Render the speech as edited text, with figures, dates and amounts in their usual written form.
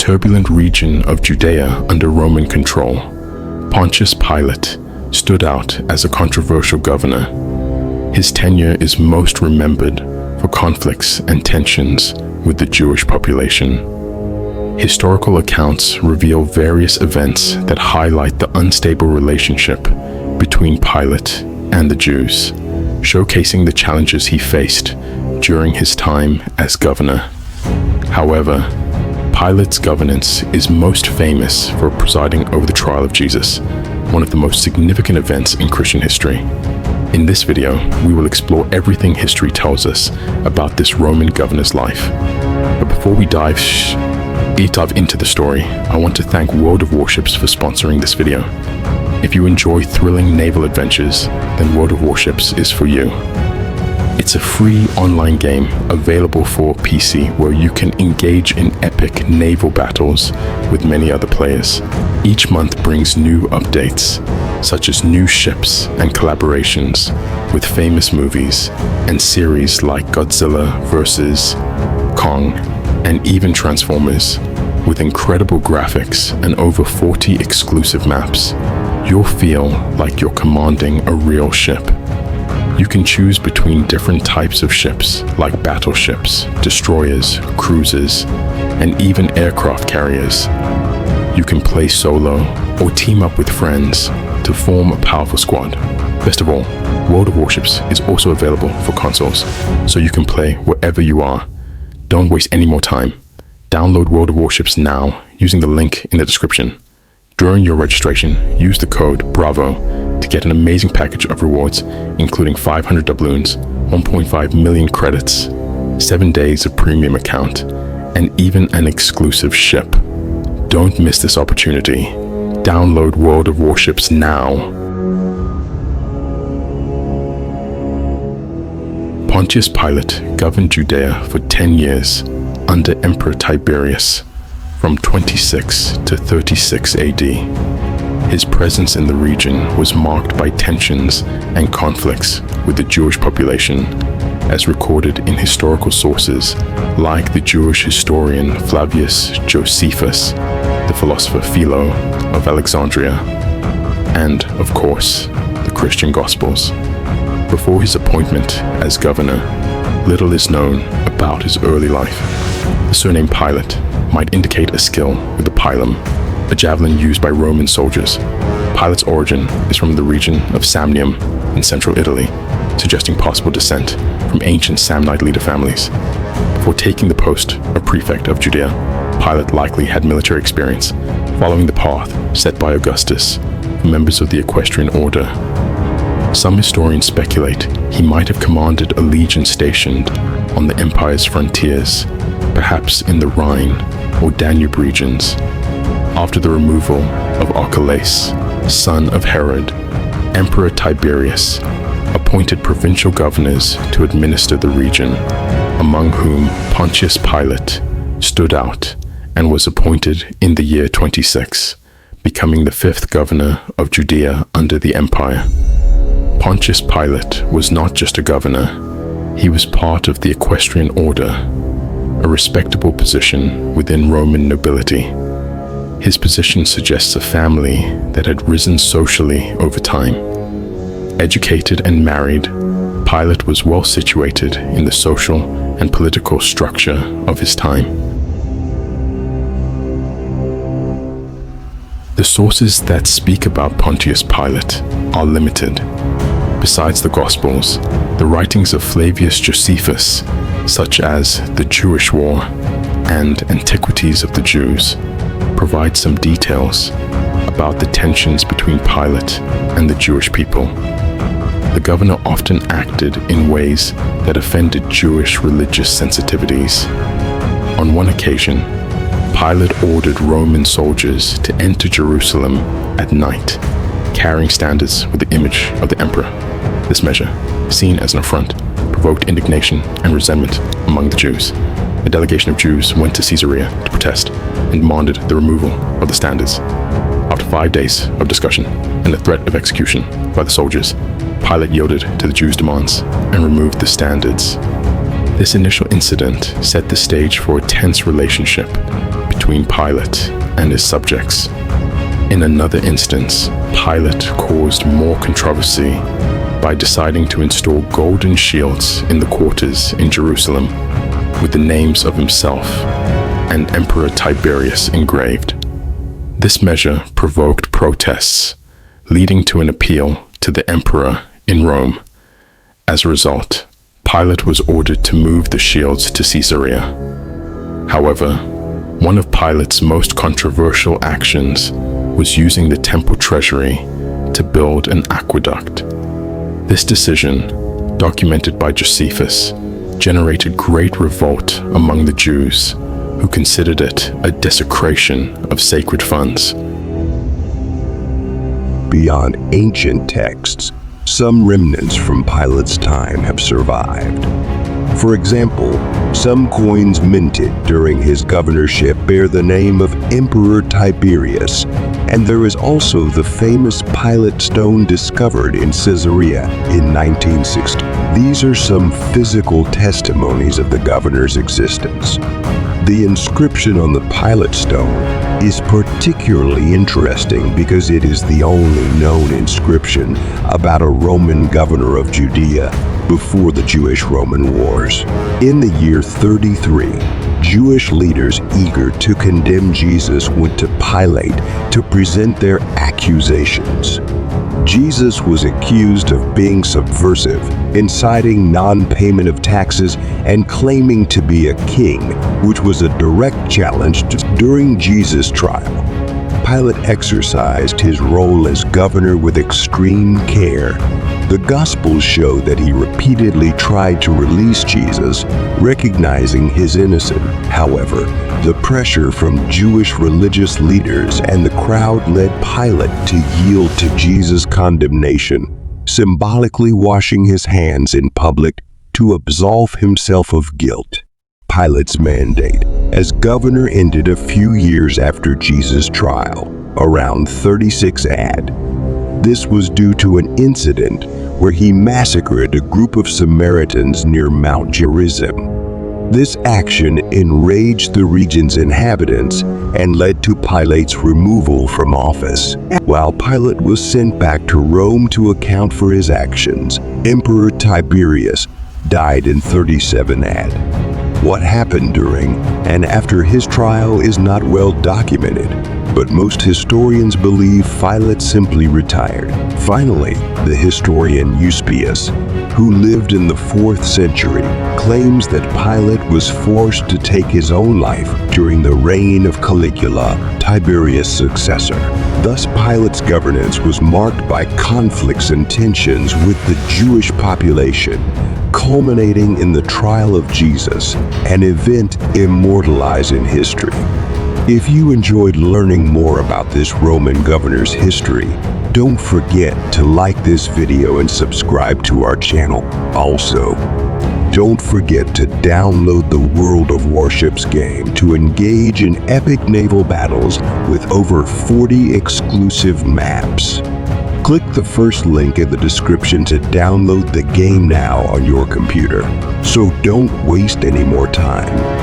turbulent region of Judea under Roman control, Pontius Pilate stood out as a controversial governor. His tenure is most remembered for conflicts and tensions with the Jewish population. Historical accounts reveal various events that highlight the unstable relationship between Pilate and the Jews, showcasing the challenges he faced during his time as governor. However, Pilate's governance is most famous for presiding over the trial of Jesus, one of the most significant events in Christian history. In this video, we will explore everything history tells us about this Roman governor's life. But before we dive into the story, I want to thank World of Warships for sponsoring this video. If you enjoy thrilling naval adventures, then World of Warships is for you. It's a free online game available for PC where you can engage in epic naval battles with many other players. Each month brings new updates, such as new ships and collaborations with famous movies and series like Godzilla vs. Kong, and even Transformers, with incredible graphics and over 40 exclusive maps. You'll feel like you're commanding a real ship. You can choose between different types of ships like battleships, destroyers, cruisers, and even aircraft carriers. You can play solo or team up with friends to form a powerful squad. Best of all, World of Warships is also available for consoles, so you can play wherever you are. Don't waste any more time. Download World of Warships now using the link in the description. During your registration, use the code BRAVO to get an amazing package of rewards, including 500 doubloons, 1.5 million credits, 7 days of premium account, and even an exclusive ship. Don't miss this opportunity. Download World of Warships now. Pontius Pilate governed Judea for 10 years under Emperor Tiberius from 26 to 36 AD. His presence in the region was marked by tensions and conflicts with the Jewish population, as recorded in historical sources like the Jewish historian Flavius Josephus, the philosopher Philo of Alexandria, and, of course, the Christian Gospels. Before his appointment as governor, little is known about his early life. The surname Pilate might indicate a skill with the pilum, a javelin used by Roman soldiers. Pilate's origin is from the region of Samnium in central Italy, suggesting possible descent from ancient Samnite leader families. Before taking the post of prefect of Judea, Pilate likely had military experience, following the path set by Augustus for members of the equestrian order. Some historians speculate he might have commanded a legion stationed on the empire's frontiers, perhaps in the Rhine or Danube regions. After the removal of Archelaus, son of Herod, Emperor Tiberius appointed provincial governors to administer the region, among whom Pontius Pilate stood out and was appointed in the year 26, becoming the 5th governor of Judea under the empire. Pontius Pilate was not just a governor, he was part of the equestrian order, a respectable position within Roman nobility. His position suggests a family that had risen socially over time. Educated and married, Pilate was well situated in the social and political structure of his time. The sources that speak about Pontius Pilate are limited. Besides the Gospels, the writings of Flavius Josephus, such as The Jewish War and Antiquities of the Jews, provide some details about the tensions between Pilate and the Jewish people. The governor often acted in ways that offended Jewish religious sensitivities. On one occasion, Pilate ordered Roman soldiers to enter Jerusalem at night, carrying standards with the image of the emperor. This measure, seen as an affront, provoked indignation and resentment among the Jews. A delegation of Jews went to Caesarea to protest and demanded the removal of the standards. After 5 days of discussion and the threat of execution by the soldiers, Pilate yielded to the Jews' demands and removed the standards. This initial incident set the stage for a tense relationship between Pilate and his subjects. In another instance, Pilate caused more controversy by deciding to install golden shields in the quarters in Jerusalem with the names of himself and Emperor Tiberius engraved. This measure provoked protests, leading to an appeal to the emperor in Rome. As a result, Pilate was ordered to move the shields to Caesarea. However, one of Pilate's most controversial actions was using the temple treasury to build an aqueduct. This decision, documented by Josephus, generated great revolt among the Jews, who considered it a desecration of sacred funds. Beyond ancient texts, some remnants from Pilate's time have survived. For example, some coins minted during his governorship bear the name of Emperor Tiberius, and there is also the famous Pilate stone discovered in Caesarea in 1960. These are some physical testimonies of the governor's existence. The inscription on the Pilate stone is particularly interesting because it is the only known inscription about a Roman governor of Judea before the Jewish-Roman Wars. In the year 33, Jewish leaders eager to condemn Jesus went to Pilate to present their accusations. Jesus was accused of being subversive, inciting non-payment of taxes, and claiming to be a king, which was a direct challenge during Jesus' trial. Pilate exercised his role as governor with extreme care. The Gospels show that he repeatedly tried to release Jesus, recognizing his innocence. However, the pressure from Jewish religious leaders and the crowd led Pilate to yield to Jesus' condemnation, symbolically washing his hands in public to absolve himself of guilt. Pilate's mandate as governor ended a few years after Jesus' trial, around 36 AD. This was due to an incident where he massacred a group of Samaritans near Mount Gerizim. This action enraged the region's inhabitants and led to Pilate's removal from office. While Pilate was sent back to Rome to account for his actions, Emperor Tiberius died in 37 AD. What happened during and after his trial is not well documented, but most historians believe Pilate simply retired. Finally, the historian Eusebius, who lived in the 4th century, claims that Pilate was forced to take his own life during the reign of Caligula, Tiberius' successor. Thus, Pilate's governance was marked by conflicts and tensions with the Jewish population, culminating in the trial of Jesus, an event immortalized in history. If you enjoyed learning more about this Roman governor's history, don't forget to like this video and subscribe to our channel. Also, don't forget to download the World of Warships game to engage in epic naval battles with over 40 exclusive maps. Click the first link in the description to download the game now on your computer. So don't waste any more time.